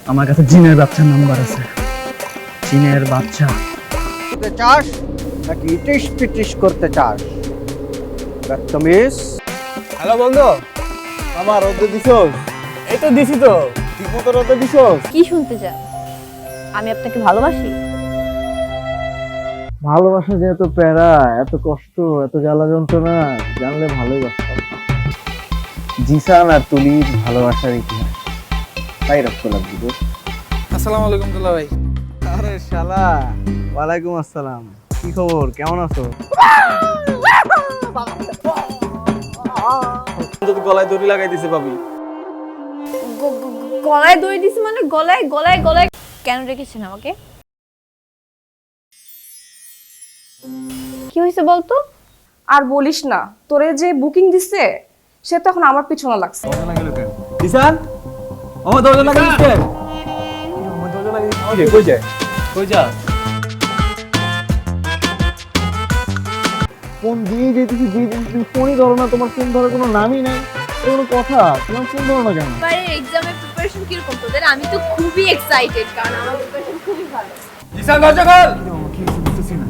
আমার কাছে জিনের বাচ্চার নাম্বার আছে। জিনের বাচ্চা করতে চাস নাকি ইটিস পিটিস করতে চাস? বদতমিজ। হ্যালো বন্ধু, আমার রোদে দিছস? এই তো দিছি তো, ঠিক মতো রোদে দিছস? কি শুনতে চান? আমি আপনাকে ভালোবাসি। ভালোবাসা যে এত প্যারা, এত কষ্ট, এত জ্বালা যন্ত্রণা জানলে ভালোই বাসতাম। জিসান আর তুলির ভালোবাসার ইতিহাস তাই রক্ত লাগবে দোস্ত। আসসালামু আলাইকুম দুলা ভাই। আরে শালা, ওয়ালাইকুম আসসালাম। কি খবর, কেমন আছো? গলায় দড়ি লাগাই দিছে ভাবি। গলায় দড়ি দিছি মানে গলায় গলায় গলায় কেন রেখেছেন আমাকে? কি হয়েছে বলতো? আর বলিস না, তোরে যে বুকিং দিছে সে তো এখন আমার পিছনে লাগছে। জিসান, আমার দরজা লাগাই দিছে। আমার দরজা লাগাই দিছে। কই যায়? কই যা? ফোন দিয়ে যেতেছি, তুমি ফোনই ধরো না। তোমার ফোন ধরার কোনো নামই নাই, কোনো কথা। তোমার ফোন ধরো না কেন? এবারে এক্সামের প্রিপারেশন কিরকম তোদের? আমি তো খুবই এক্সাইটেড, কারণ আমার প্রিপারেশন খুবই ভালো। জিসান দরজা খোল। কি বুঝতেছি না।